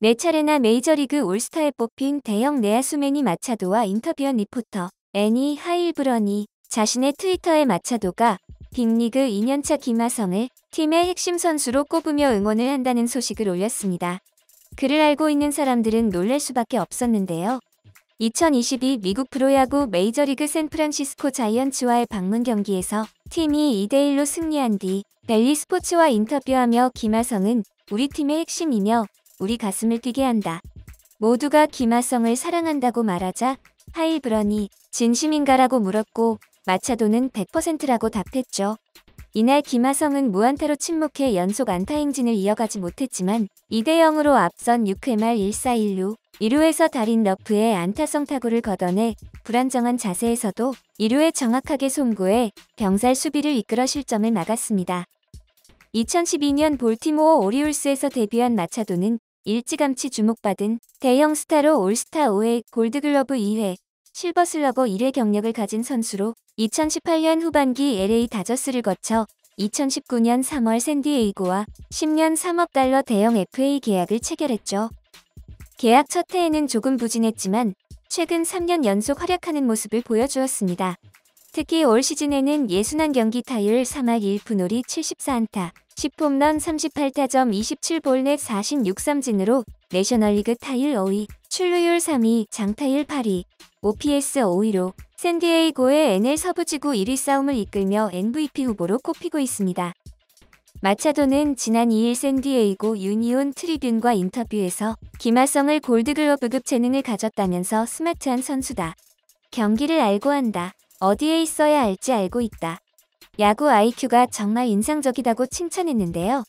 4차례나 메이저리그 올스타에 뽑힌 대형 내야수 매니 마차도와 인터뷰한 리포터 애니 하일브런이 자신의 트위터에 마차도가 빅리그 2년차 김하성을 팀의 핵심 선수로 꼽으며 응원을 한다는 소식을 올렸습니다. 그를 알고 있는 사람들은 놀랄 수밖에 없었는데요. 2022 미국 프로야구 메이저리그 샌프란시스코 자이언츠와의 방문 경기에서 팀이 2대1로 승리한 뒤 벨리 스포츠와 인터뷰하며 김하성은 우리 팀의 핵심이며 우리 가슴을 뛰게 한다. 모두가 김하성을 사랑한다고 말하자 하일브런이 진심인가라고 물었고 마차도는 100%라고 답했죠. 이날 김하성은 무안타로 침묵해 연속 안타 행진을 이어가지 못했지만 2대0으로 앞선 6회 말 1사1루 2루에서 달인 러프에 안타성 타구를 걷어내 불안정한 자세에서도 2루에 정확하게 송구해 병살 수비를 이끌어 실점을 막았습니다. 2012년 볼티모어 오리올스에서 데뷔한 마차도는 일찌감치 주목받은 대형 스타로 올스타 5회, 골드글러브 2회, 실버슬러거 1회 경력을 가진 선수로 2018년 후반기 LA 다저스를 거쳐 2019년 3월 샌디에이고와 10년 3억 달러 대형 FA 계약을 체결했죠. 계약 첫 해에는 조금 부진했지만 최근 3년 연속 활약하는 모습을 보여주었습니다. 특히 올 시즌에는 61경기 타율 3할 1푼 5리 74안타, 10홈런 38타점 27볼넷 46삼진으로 내셔널리그 타율 5위, 출루율 3위, 장타율 8위, OPS 5위로 샌디에이고의 NL 서부지구 1위 싸움을 이끌며 MVP 후보로 꼽히고 있습니다. 마차도는 지난 2일 샌디에이고 유니온 트리뷴과 인터뷰에서 김하성을 골드글러브급 재능을 가졌다면서 스마트한 선수다. 경기를 알고 한다. 어디에 있어야 할지 알고 있다. 야구 IQ가 정말 인상적이다고 칭찬했는데요.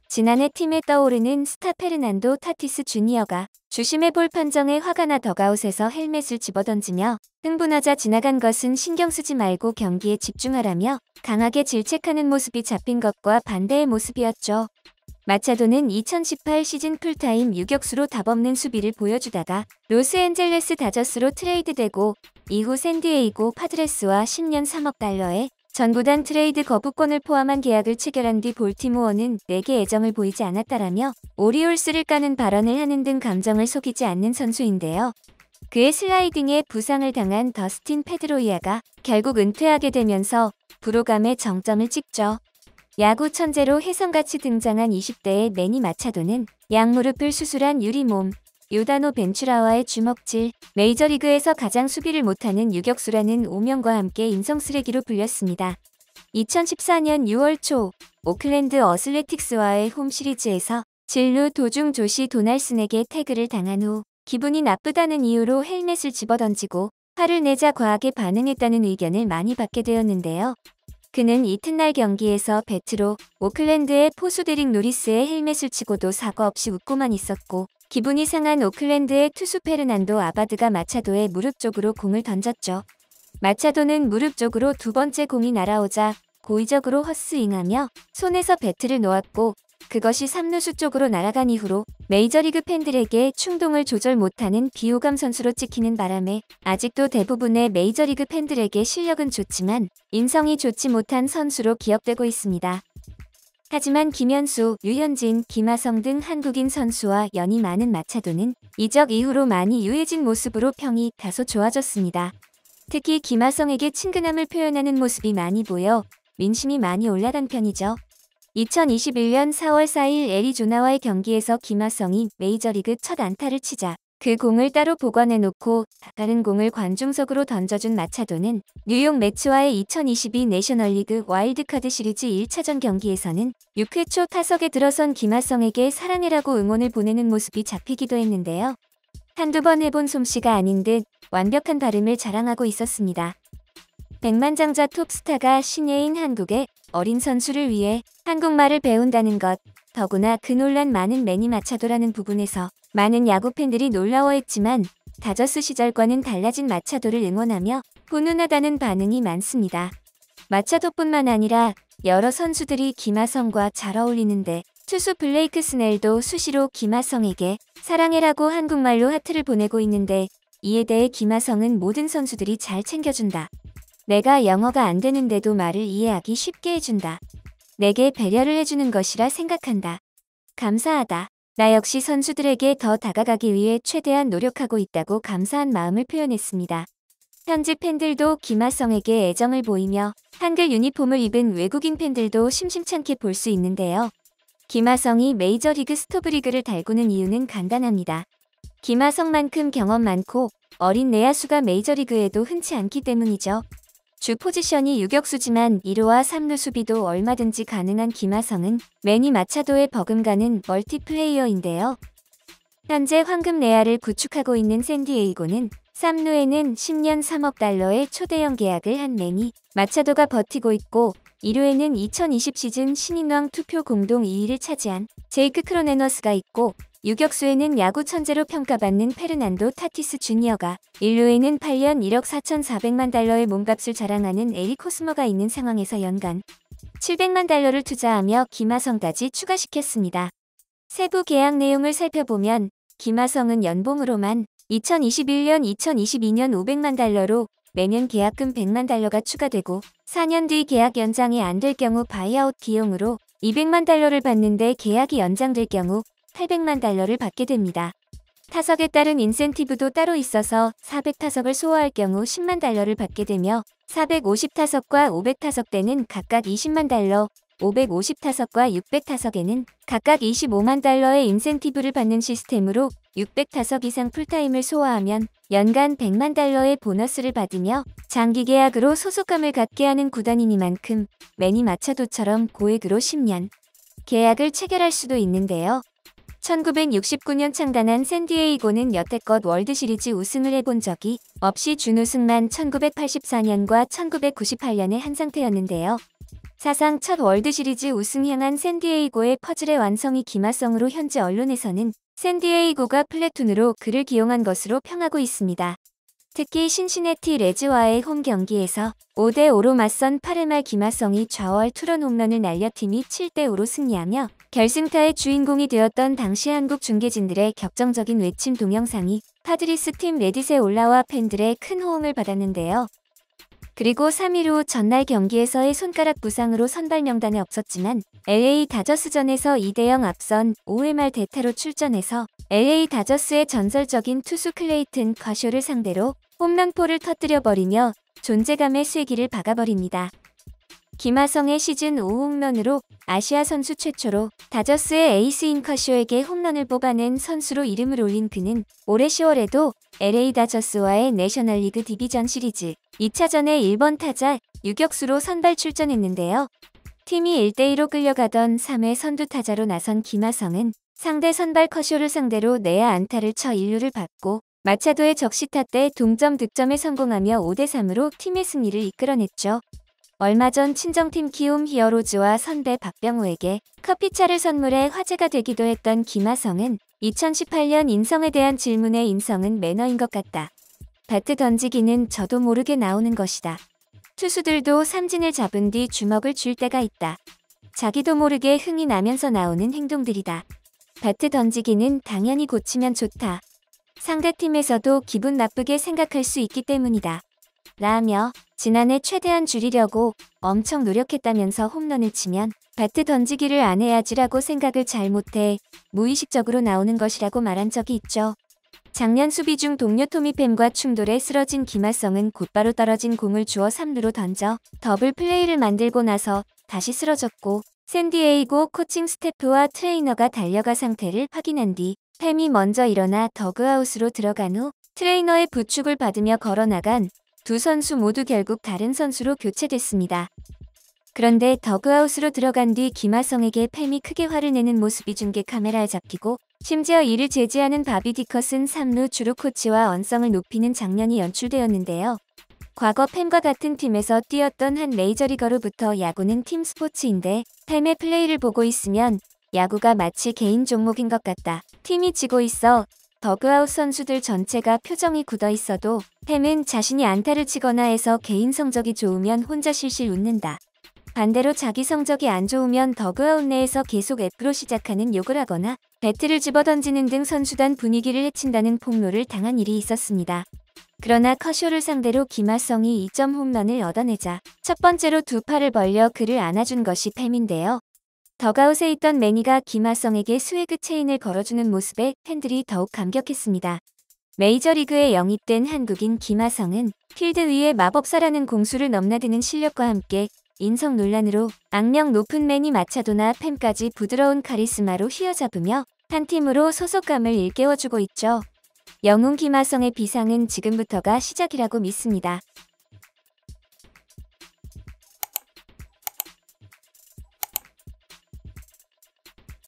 지난해 팀에 떠오르는 스타 페르난도 타티스 주니어가 주심의 볼 판정에 화가 나 더가웃에서 헬멧을 집어던지며 흥분하자 지나간 것은 신경 쓰지 말고 경기에 집중하라며 강하게 질책하는 모습이 잡힌 것과 반대의 모습이었죠. 마차도는 2018 시즌 풀타임 유격수로 답없는 수비를 보여주다가 로스앤젤레스 다저스로 트레이드되고 이후 샌디에이고 파드레스와 10년 3억 달러의 전구단 트레이드 거부권을 포함한 계약을 체결한 뒤 볼티모어는 내게 애정을 보이지 않았다라며 오리올스를 까는 발언을 하는 등 감정을 속이지 않는 선수인데요. 그의 슬라이딩에 부상을 당한 더스틴 페드로이아가 결국 은퇴하게 되면서 불호감의 정점을 찍죠. 야구 천재로 혜성같이 등장한 20대의 매니 마차도는 양무릎을 수술한 유리몸, 요다노 벤츄라와의 주먹질, 메이저리그에서 가장 수비를 못하는 유격수라는 오명과 함께 인성쓰레기로 불렸습니다. 2014년 6월 초 오클랜드 어슬레틱스와의 홈시리즈에서 진루 도중 조시 도날슨에게 태그를 당한 후 기분이 나쁘다는 이유로 헬멧을 집어던지고 화를 내자 과하게 반응했다는 의견을 많이 받게 되었는데요. 그는 이튿날 경기에서 배트로 오클랜드의 포수 데릭 노리스의 헬멧을 치고도 사과 없이 웃고만 있었고 기분이 상한 오클랜드의 투수 페르난도 아바드가 마차도의 무릎 쪽으로 공을 던졌죠. 마차도는 무릎 쪽으로 두 번째 공이 날아오자 고의적으로 헛스윙하며 손에서 배트를 놓았고 그것이 3루수 쪽으로 날아간 이후로 메이저리그 팬들에게 충동을 조절 못하는 비호감 선수로 찍히는 바람에 아직도 대부분의 메이저리그 팬들에게 실력은 좋지만 인성이 좋지 못한 선수로 기억되고 있습니다. 하지만 김현수, 류현진, 김하성 등 한국인 선수와 연이 많은 마차도는 이적 이후로 많이 유해진 모습으로 평이 다소 좋아졌습니다. 특히 김하성에게 친근함을 표현하는 모습이 많이 보여 민심이 많이 올라간 편이죠. 2021년 4월 4일 애리조나와의 경기에서 김하성이 메이저리그 첫 안타를 치자 그 공을 따로 보관해놓고 다른 공을 관중석으로 던져준 마차도는 뉴욕 매츠와의 2022 내셔널리그 와일드카드 시리즈 1차전 경기에서는 6회 초 타석에 들어선 김하성에게 사랑해라고 응원을 보내는 모습이 잡히기도 했는데요. 한두 번 해본 솜씨가 아닌 듯 완벽한 발음을 자랑하고 있었습니다. 백만장자 톱스타가 신예인 한국의 어린 선수를 위해 한국말을 배운다는 것, 더구나 그 논란 많은 매니 마차도라는 부분에서 많은 야구 팬들이 놀라워했지만 다저스 시절과는 달라진 마차도를 응원하며 훈훈하다는 반응이 많습니다. 마차도뿐만 아니라 여러 선수들이 김하성과 잘 어울리는데 투수 블레이크 스넬도 수시로 김하성에게 사랑해라고 한국말로 하트를 보내고 있는데 이에 대해 김하성은 모든 선수들이 잘 챙겨준다. 내가 영어가 안 되는데도 말을 이해하기 쉽게 해준다. 내게 배려를 해주는 것이라 생각한다. 감사하다. 나 역시 선수들에게 더 다가가기 위해 최대한 노력하고 있다고 감사한 마음을 표현했습니다. 현지 팬들도 김하성에게 애정을 보이며 한글 유니폼을 입은 외국인 팬들도 심심찮게 볼 수 있는데요. 김하성이 메이저리그 스토브리그를 달구는 이유는 간단합니다. 김하성만큼 경험 많고 어린 내야수가 메이저리그에도 흔치 않기 때문이죠. 주 포지션이 유격수지만 2루와 3루 수비도 얼마든지 가능한 김하성은 매니 마차도에 버금가는 멀티플레이어인데요. 현재 황금 내야를 구축하고 있는 샌디에이고는 3루에는 10년 3억 달러의 초대형 계약을 한 매니 마차도가 버티고 있고 2루에는 2020 시즌 신인왕 투표 공동 2위를 차지한 제이크 크로네너스가 있고 유격수에는 야구 천재로 평가받는 페르난도 타티스 주니어가 1루에는 8년 1억 4,400만 달러의 몸값을 자랑하는 에릭 호스머가 있는 상황에서 연간 700만 달러를 투자하며 김하성까지 추가시켰습니다. 세부 계약 내용을 살펴보면 김하성은 연봉으로만 2021년, 2022년 500만 달러로 매년 계약금 100만 달러가 추가되고 4년 뒤 계약 연장이 안 될 경우 바이아웃 비용으로 200만 달러를 받는데 계약이 연장될 경우 800만 달러를 받게 됩니다. 타석에 따른 인센티브도 따로 있어서 400타석을 소화할 경우 10만 달러를 받게 되며 450타석과 500타석 때는 각각 20만 달러, 550타석과 600타석에는 각각 25만 달러의 인센티브를 받는 시스템으로 600타석 이상 풀타임을 소화하면 연간 100만 달러의 보너스를 받으며 장기 계약으로 소속감을 갖게 하는 구단이니만큼 매니 마차도처럼 고액으로 10년 계약을 체결할 수도 있는데요. 1969년 창단한 샌디에이고는 여태껏 월드시리즈 우승을 해본 적이 없이 준우승만 1984년과 1998년에 한 상태였는데요. 사상 첫 월드시리즈 우승 향한 샌디에이고의 퍼즐의 완성이 김하성으로 현지 언론에서는 샌디에이고가 플래툰으로 그를 기용한 것으로 평하고 있습니다. 특히 신시내티 레즈와의 홈 경기에서 5대5로 맞선 8회 말 김하성이 좌월 투런 홈런을 날려 팀이 7대5로 승리하며 결승타의 주인공이 되었던 당시 한국 중계진들의 격정적인 외침 동영상이 파드리스 팀 레딧에 올라와 팬들의 큰 호응을 받았는데요. 그리고 3일 후 전날 경기에서의 손가락 부상으로 선발 명단에 없었지만 LA 다저스전에서 2대0 앞선 5회 말 대타로 출전해서 LA 다저스의 전설적인 투수 클레이튼 커쇼를 상대로 홈런포를 터뜨려버리며 존재감의 쐐기를 박아버립니다. 김하성의 시즌 5홈런으로 아시아 선수 최초로 다저스의 에이스인 커쇼에게 홈런을 뽑아낸 선수로 이름을 올린 그는 올해 10월에도 LA 다저스와의 내셔널리그 디비전 시리즈 2차전에 1번 타자 유격수로 선발 출전했는데요. 팀이 1대2로 끌려가던 3회 선두 타자로 나선 김하성은 상대 선발 커쇼를 상대로 내야 안타를 쳐 1루를 받고 마차도의 적시타 때 동점 득점에 성공하며 5대3으로 팀의 승리를 이끌어냈죠. 얼마 전 친정팀 키움 히어로즈와 선배 박병호에게 커피차를 선물해 화제가 되기도 했던 김하성은 2018년 인성에 대한 질문에 인성은 매너인 것 같다. 배트 던지기는 저도 모르게 나오는 것이다. 투수들도 삼진을 잡은 뒤 주먹을 쥘 때가 있다. 자기도 모르게 흥이 나면서 나오는 행동들이다. 배트 던지기는 당연히 고치면 좋다. 상대팀에서도 기분 나쁘게 생각할 수 있기 때문이다. 라며 지난해 최대한 줄이려고 엄청 노력했다면서 홈런을 치면 배트 던지기를 안 해야지라고 생각을 잘 못해 무의식적으로 나오는 것이라고 말한 적이 있죠. 작년 수비 중 동료 토미팸과 충돌에 쓰러진 김하성은 곧바로 떨어진 공을 주워 3루로 던져 더블 플레이를 만들고 나서 다시 쓰러졌고 샌디에이고 코칭 스태프와 트레이너가 달려가 상태를 확인한 뒤 팸이 먼저 일어나 더그아웃으로 들어간 후 트레이너의 부축을 받으며 걸어나간 두 선수 모두 결국 다른 선수로 교체됐습니다. 그런데 더그아웃으로 들어간 뒤 김하성에게 팸이 크게 화를 내는 모습이 중계 카메라에 잡히고 심지어 이를 제지하는 바비 디컷은 3루 주루 코치와 언성을 높이는 장면이 연출되었는데요. 과거 팸과 같은 팀에서 뛰었던 한 메이저리거로부터 야구는 팀 스포츠인데 팸의 플레이를 보고 있으면 야구가 마치 개인 종목인 것 같다. 팀이 지고 있어 더그아웃 선수들 전체가 표정이 굳어 있어도 팸은 자신이 안타를 치거나 해서 개인 성적이 좋으면 혼자 실실 웃는다. 반대로 자기 성적이 안 좋으면 더그아웃 내에서 계속 F로 시작하는 욕을 하거나 배트를 집어던지는 등 선수단 분위기를 해친다는 폭로를 당한 일이 있었습니다. 그러나 커쇼를 상대로 김하성이 2점 홈런을 얻어내자 첫 번째로 두 팔을 벌려 그를 안아준 것이 팸인데요. 더가웃에 있던 매니가 김하성에게 스웨그 체인을 걸어주는 모습에 팬들이 더욱 감격했습니다. 메이저리그에 영입된 한국인 김하성은 필드 위에 마법사라는 공수를 넘나드는 실력과 함께 인성 논란으로 악명 높은 매니 마차도나 팸까지 부드러운 카리스마로 휘어잡으며 한 팀으로 소속감을 일깨워주고 있죠. 영웅 김하성의 비상은 지금부터가 시작이라고 믿습니다.